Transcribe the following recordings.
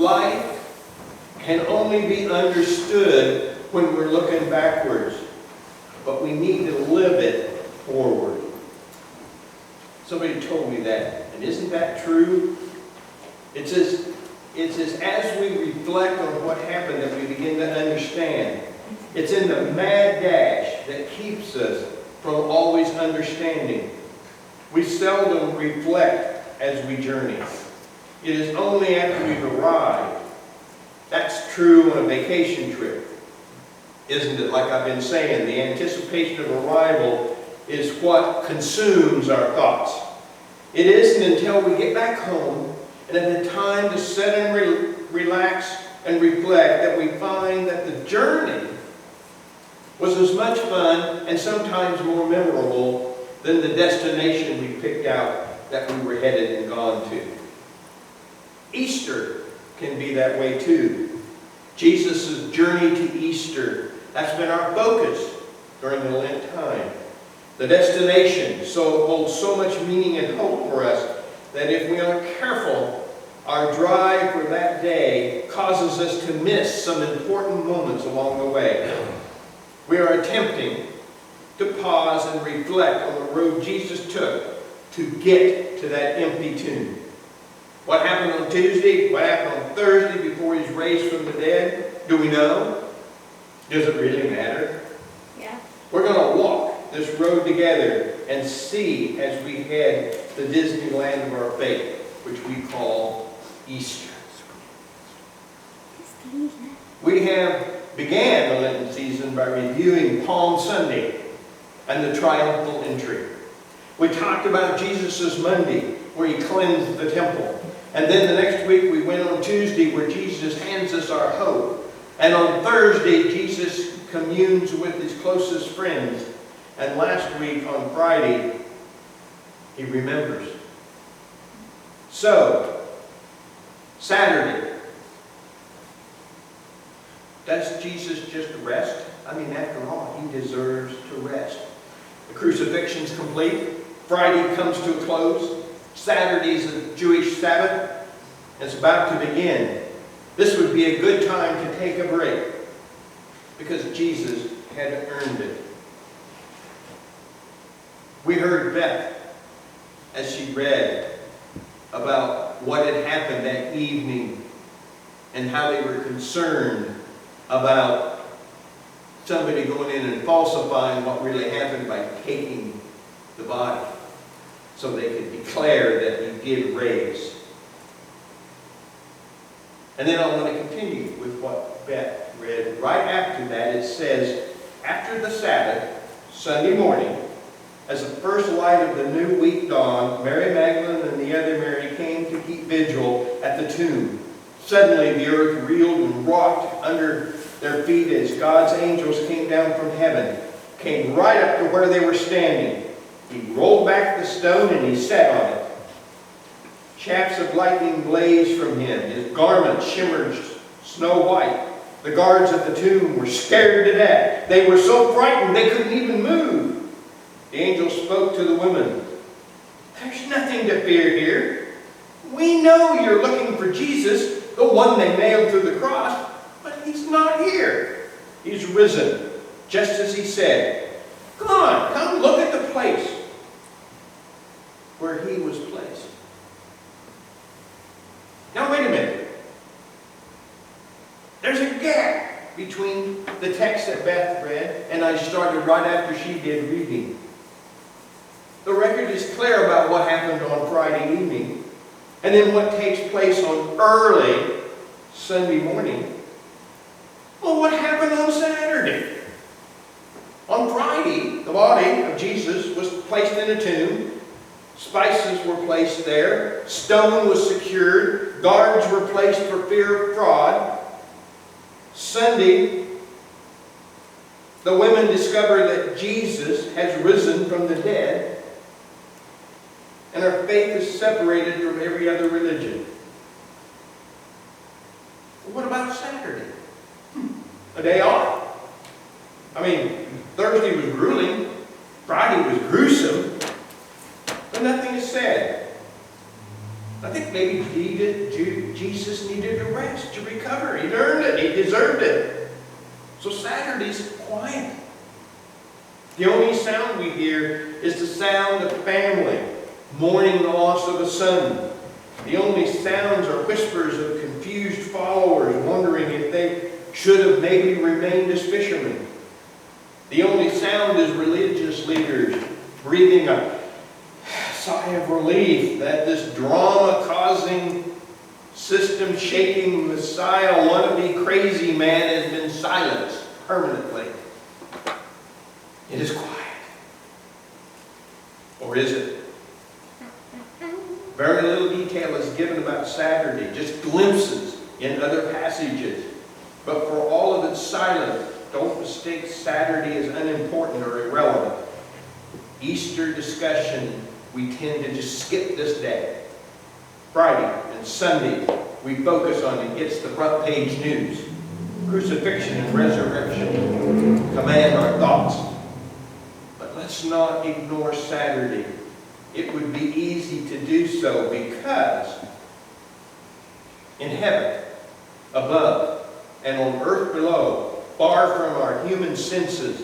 life can only be understood when we're looking backwards, but we need to live it forward. Somebody told me that, and isn't that true? It says, as we reflect on what happened that we begin to understand. It's in the mad dash that keeps us from always understanding. We seldom reflect as we journey. It is only after we've arrived. That's true on a vacation trip, isn't it? Like I've been saying, the anticipation of arrival is what consumes our thoughts. It isn't until we get back home and at the time to sit and relax and reflect that we find that the journey was as much fun and sometimes more memorable than the destination we picked out that we were headed and gone to. Easter can be that way too. Jesus' journey to Easter, that's been our focus during the Lent time. The destination holds so much meaning and hope for us that if we aren't careful, our drive for that day causes us to miss some important moments along the way. We are attempting to pause and reflect on the road Jesus took to get to that empty tomb. What happened on Tuesday? What happened on Thursday before he's raised from the dead? Do we know? Does it really matter? Yeah. We're going to walk this road together and see as we head to the Disneyland of our faith, which we call Easter. We began the Lenten season by reviewing Palm Sunday and the triumphal entry. We talked about Jesus' Monday, where he cleansed the temple. And then the next week we went on Tuesday, where Jesus hands us our hope. And on Thursday, Jesus communes with his closest friends. And last week, on Friday, he remembers. So, Saturday. Does Jesus just rest? I mean, after all, he deserves to rest. The crucifixion's complete. Friday comes to a close. Saturday's a Jewish Sabbath. It's about to begin. This would be a good time to take a break because Jesus had earned it. We heard Beth as she read about what had happened that evening and how they were concerned about somebody going in and falsifying what really happened by taking the body so they could declare that he did raise. And then I want to continue with what Beth read. Right after that, it says, after the Sabbath, Sunday morning, as the first light of the new week dawned, Mary Magdalene and the other Mary came to keep vigil at the tomb. Suddenly the earth reeled and rocked under their feet as God's angels came down from heaven, came right up to where they were standing. He rolled back the stone and he sat on it. Shafts of lightning blazed from him. His garment shimmered snow white. The guards at the tomb were scared to death. They were so frightened they couldn't even move. The angel spoke to the women. There's nothing to fear here. We know you're looking for Jesus, the one they nailed to the cross, but he's not here. He's risen, just as he said. Come on, come look at the place where he was placed. Now wait a minute. There's a gap between the text that Beth read and I started right after she did reading. The record is clear about what happened on Friday evening and then what takes place on early Sunday morning. Well, what happened on Saturday? On Friday, the body of Jesus was placed in a tomb. Spices were placed there. Stone was secured. Guards were placed for fear of fraud. Sunday, the women discover that Jesus has risen from the dead, and our faith is separated from every other religion. What about Saturday? A day off? I mean, Thursday was grueling. Friday was gruesome. But nothing is said. I think maybe Jesus needed a rest to recover. He'd earned it. He deserved it. So Saturday's quiet. The only sound we hear is the sound of family mourning the loss of a son. The only sounds are whispers of confused followers wondering if they should have maybe remained as fishermen. The only sound is religious leaders breathing a sigh of relief that this drama-causing, system-shaking Messiah wannabe crazy man has been silenced permanently. It is quiet. Or is it? Very little detail is given about Saturday, just glimpses in other passages. But for all of its silence, don't mistake Saturday as unimportant or irrelevant. Easter discussion, we tend to just skip this day. Friday and Sunday, we focus on it. Gets the front page news. Crucifixion and resurrection command our thoughts. But let's not ignore Saturday. It would be easy to do so because in heaven, above, and on earth below, far from our human senses,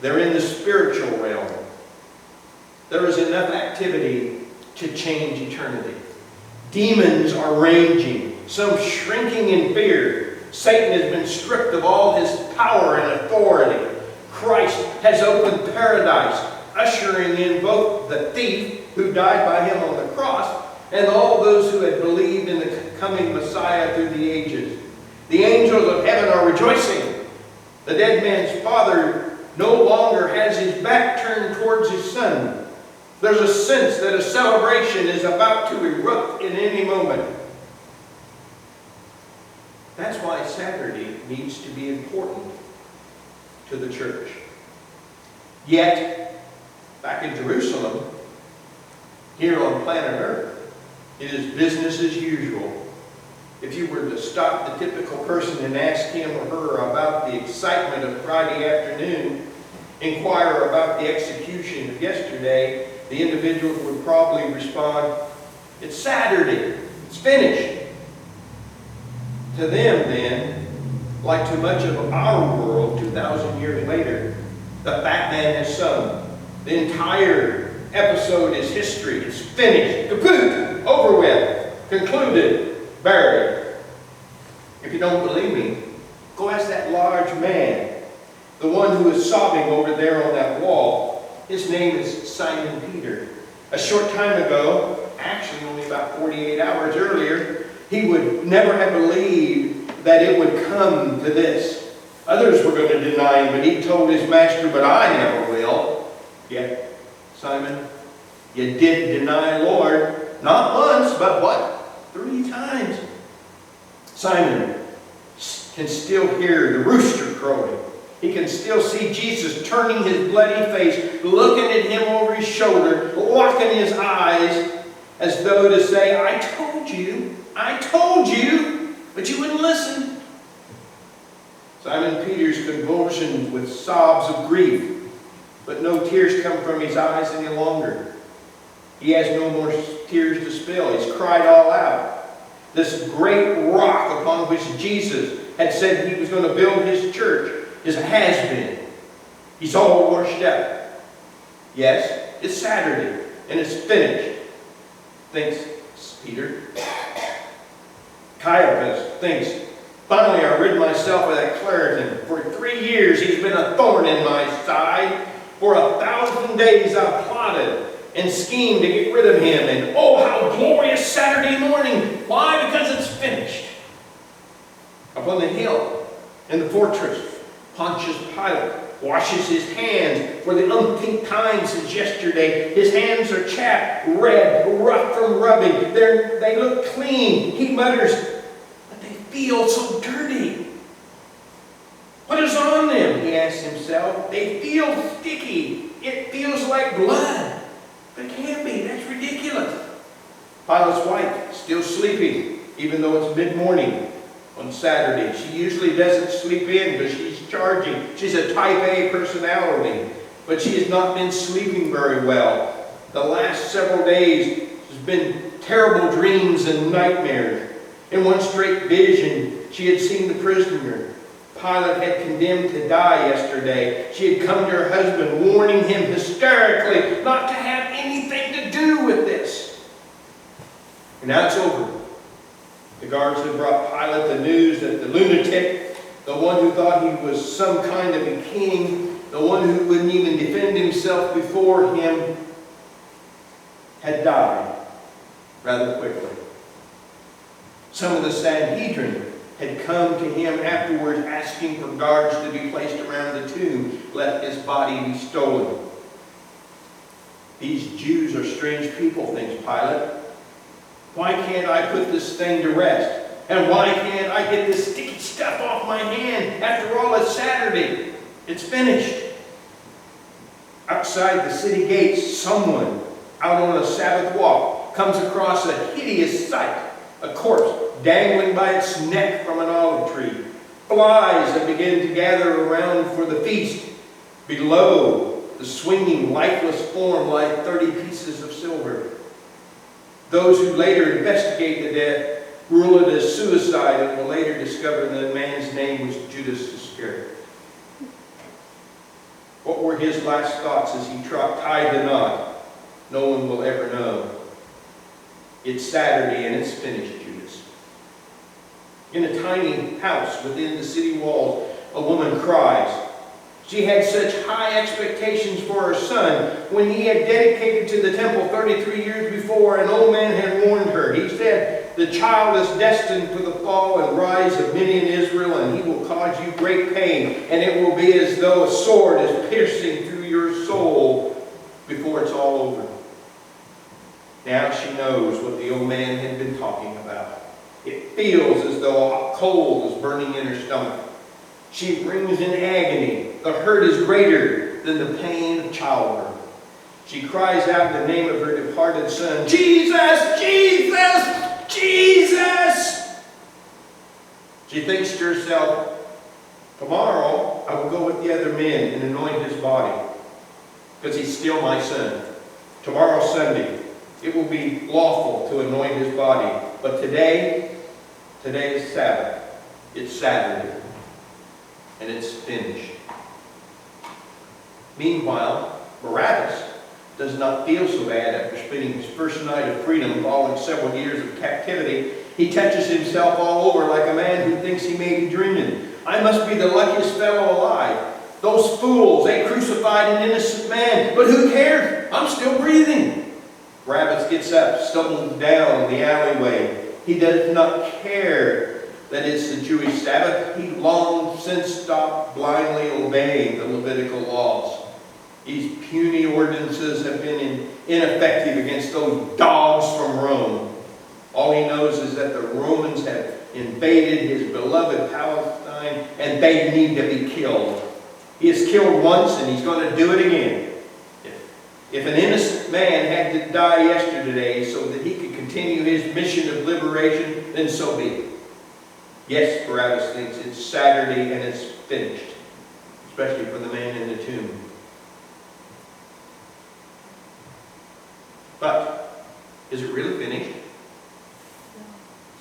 they're in the spiritual realm. There is enough activity to change eternity. Demons are raging, some shrinking in fear. Satan has been stripped of all his power and authority. Christ has opened paradise, ushering in both the thief who died by him on the cross and all those who had believed in the coming Messiah through the ages. The angels of heaven are rejoicing. The dead man's father no longer has his back turned towards his son. There's a sense that a celebration is about to erupt in any moment. That's why Saturday needs to be important to the church. Yet, back in Jerusalem, here on planet Earth, it is business as usual. If you were to stop the typical person and ask him or her about the excitement of Friday afternoon, inquire about the execution of yesterday, the individual would probably respond, "It's Saturday. It's finished." To them, then, like to much of our world 2,000 years later, the fat man has sung. The entire episode is history. It's finished. Kaput. Over with. Concluded. Buried. If you don't believe me, go ask that large man, the one who is sobbing over there on that wall. His name is Simon Peter. A short time ago, actually only about 48 hours earlier, he would never have believed that it would come to this. Others were going to deny him, but he told his master, "But I never will." Yet, Simon, you did deny Lord, not once, but what? 3 times. Simon can still hear the rooster crowing. He can still see Jesus turning his bloody face, looking at him over his shoulder, locking his eyes, as though to say, I told you, but you wouldn't listen. Simon Peter's convulsions with sobs of grief, but no tears come from his eyes any longer. He has no more tears to spill. He's cried all out. This great rock upon which Jesus had said he was going to build his church has been. He's all washed up. Yes, it's Saturday, and it's finished. Thinks Peter. Caiaphas thinks, finally I rid myself of that Claritin. For 3 years he's been a thorn in my side. For 1,000 days I've plotted and schemed to get rid of him. And oh, how glorious Saturday morning. Why? Because it's finished. Up on the hill, in the fortress, Pontius Pilate washes his hands for the umpteenth time since yesterday. His hands are chapped, red, rough from rubbing. They look clean. He mutters, but they feel so dirty. What is on them? He asks himself. They feel sticky. It feels like blood. But it can't be. That's ridiculous. Pilate's wife, still sleeping, even though it's mid-morning on Saturday. She usually doesn't sleep in because she's charging. She's a type A personality. But she has not been sleeping very well. The last several days has been terrible dreams and nightmares. In one straight vision, she had seen the prisoner Pilate had condemned to die yesterday. She had come to her husband, warning him hysterically not to have anything to do with this. And now it's over. The guards had brought Pilate the news that the lunatic, the one who thought he was some kind of a king, the one who wouldn't even defend himself before him, had died rather quickly. Some of the Sanhedrin had come to him afterwards asking for guards to be placed around the tomb, lest his body be stolen. These Jews are strange people, thinks Pilate. Why can't I put this thing to rest? And why can't I get this sticky stuff off my hand? After all, it's Saturday. It's finished. Outside the city gates, someone out on a Sabbath walk comes across a hideous sight. A corpse dangling by its neck from an olive tree. Flies that begin to gather around for the feast. Below, the swinging, lifeless form lie 30 pieces of silver. Those who later investigate the death rule it as suicide and will later discover that the man's name was Judas Iscariot. What were his last thoughts as he tied the knot? No one will ever know. It's Saturday and it's finished, Judas. In a tiny house within the city walls, a woman cries. She had such high expectations for her son. When he had dedicated to the temple 33 years before, an old man had warned her. He said, "The child is destined for the fall and rise of many in Israel, and he will cause you great pain, and it will be as though a sword is piercing through your soul before it's all over." Now she knows what the old man had been talking about. It feels as though a hot coal is burning in her stomach. She rings in agony. The hurt is greater than the pain of childbirth. She cries out the name of her departed son, "Jesus! Jesus! Jesus!" She thinks to herself, "Tomorrow I will go with the other men and anoint his body, because he's still my son. Tomorrow, Sunday, it will be lawful to anoint his body. But today is Sabbath. It's Saturday. And it's finished." Meanwhile, Barabbas does not feel so bad after spending his first night of freedom following several years of captivity. He touches himself all over like a man who thinks he may be dreaming. "I must be the luckiest fellow alive. Those fools, they crucified an innocent man. But who cares? I'm still breathing." Barabbas gets up, stumbles down the alleyway. He does not care that it's the Jewish Sabbath. He long since stopped blindly obeying the Levitical laws. These puny ordinances have been ineffective against those dogs from Rome. All he knows is that the Romans have invaded his beloved Palestine and they need to be killed. He has killed once and he's going to do it again. If an innocent man had to die yesterday so that he could continue his mission of liberation, then so be it. Yes, Barabbas thinks it's Saturday and it's finished, especially for the man in the tomb. But is it really finished?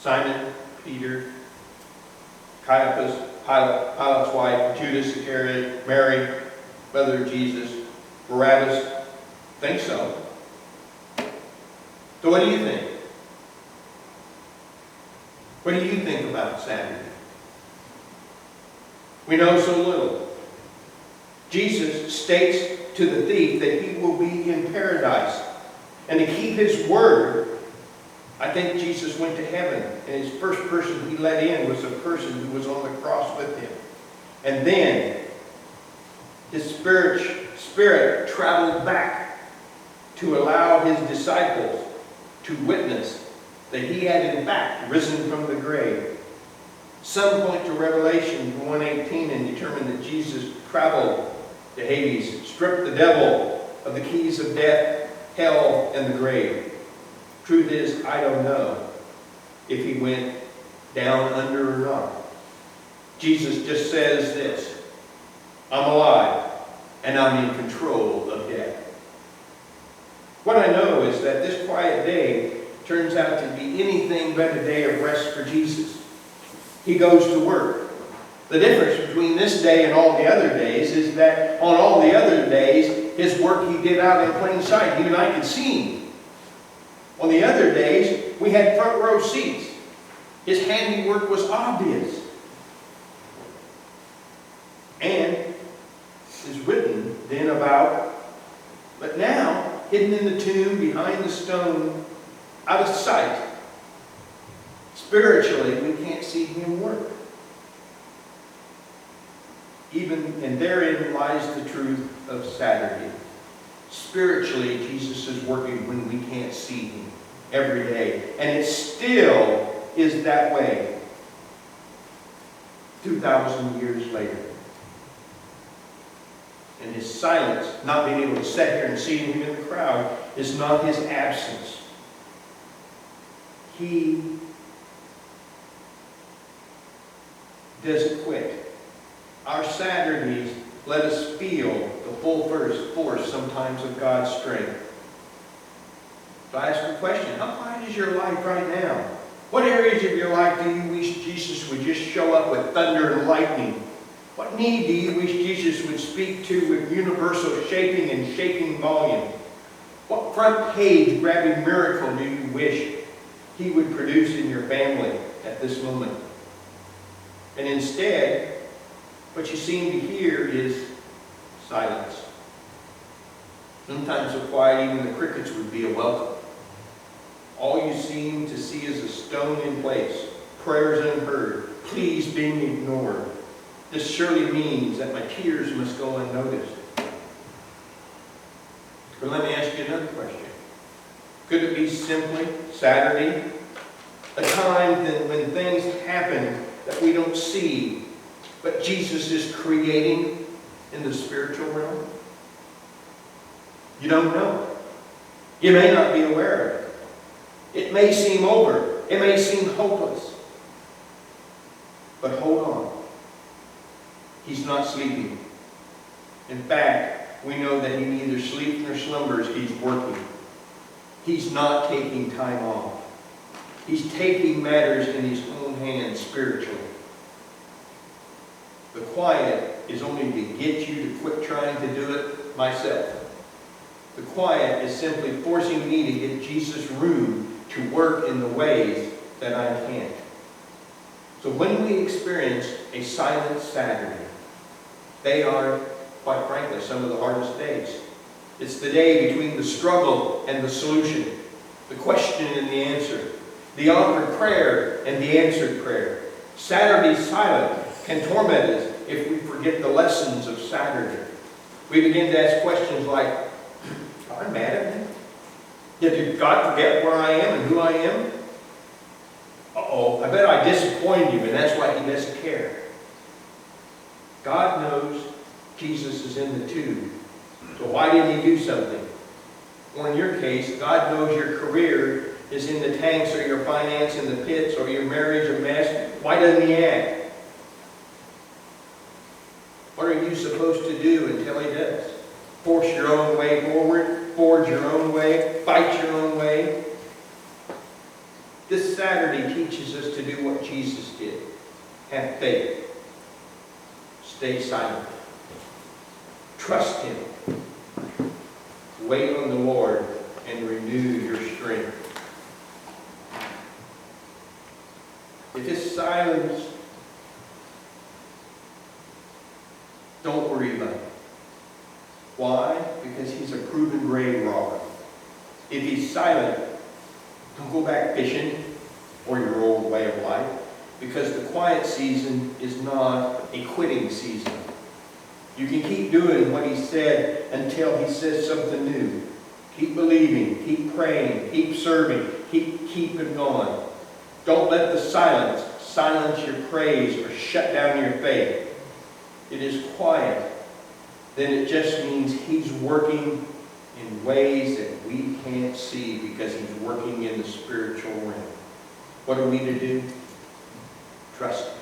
Simon, Peter, Caiaphas, Pilate's wife, Judas Iscariot, Mary, mother of Jesus, Barabbas, think so. So what do you think? What do you think about Saturday? We know so little. Jesus states to the thief that he will be in paradise. And to keep his word, I think Jesus went to heaven. And his first person he let in was a person who was on the cross with him. And then his spirit traveled back to allow his disciples to witness that he had in fact risen from the grave. Some point to Revelation 1:18 and determine that Jesus traveled to Hades, stripped the devil of the keys of death, hell, and the grave. Truth is, I don't know if he went down under or not. Jesus just says this: "I'm alive and I'm in control of death." What I know is that this quiet day turns out to be anything but a day of rest for Jesus. He goes to work. The difference between this day and all the other days is that on all the other days, his work he did out in plain sight. You and I could see him. On the other days, we had front row seats. His handiwork was obvious. And is written then about, but now, hidden in the tomb, behind the stone, out of sight. Spiritually, we can't see him work. And therein lies the truth of Saturday. Spiritually, Jesus is working when we can't see him every day. And it still is that way 2,000 years later. And his silence, not being able to sit here and see him in the crowd, is not his absence. He doesn't quit. Our Saturdays let us feel the full force sometimes of God's strength. So I ask a question. How quiet is your life right now? What areas of your life do you wish Jesus would just show up with thunder and lightning? What need do you wish Jesus would speak to with universal shaping and shaking volume? What front page grabbing miracle do you wish he would produce in your family at this moment? And instead, what you seem to hear is silence. Sometimes so quiet even the crickets would be a welcome. All you seem to see is a stone in place, prayers unheard, pleas being ignored. This surely means that my tears must go unnoticed. But let me ask you another question. Could it be simply Saturday, a time when things happen that we don't see, but Jesus is creating in the spiritual realm? You don't know. You may not be aware of it. It may seem over. It may seem hopeless. But hold on. He's not sleeping. In fact, we know that he neither sleeps nor slumbers. He's working. He's not taking time off. He's taking matters in his own hands spiritually. The quiet is only to get you to quit trying to do it myself. The quiet is simply forcing me to get Jesus room to work in the ways that I can't. So when we experience a silent Saturday, they are, quite frankly, some of the hardest days. It's the day between the struggle and the solution, the question and the answer, the offered prayer and the answered prayer. Saturday silent can torment us if we forget the lessons of Saturday. We begin to ask questions like, am I mad at him? Did God forget where I am and who I am? Uh-oh, I bet I disappointed him and that's why he doesn't care. God knows Jesus is in the tomb. So why didn't he do something? Or in your case, God knows your career is in the tanks or your finance in the pits or your marriage a mess. Why doesn't he act? What are you supposed to do until he does? Force your own way forward, forge your own way, fight your own way. This Saturday teaches us to do what Jesus did. Have faith. Stay silent. Trust him. Wait on the Lord and renew your strength. If it's silence, don't worry about it. Why? Because he's a proven grave robber. If he's silent, don't go back fishing or your old way of life, because the quiet season is not a quitting season. You can keep doing what he said until he says something new. Keep believing, keep praying, keep serving, keep it going. Don't let the silence your praise or shut down your faith. It is quiet. Then it just means he's working in ways that we can't see because he's working in the spiritual realm. What are we to do? Trust him.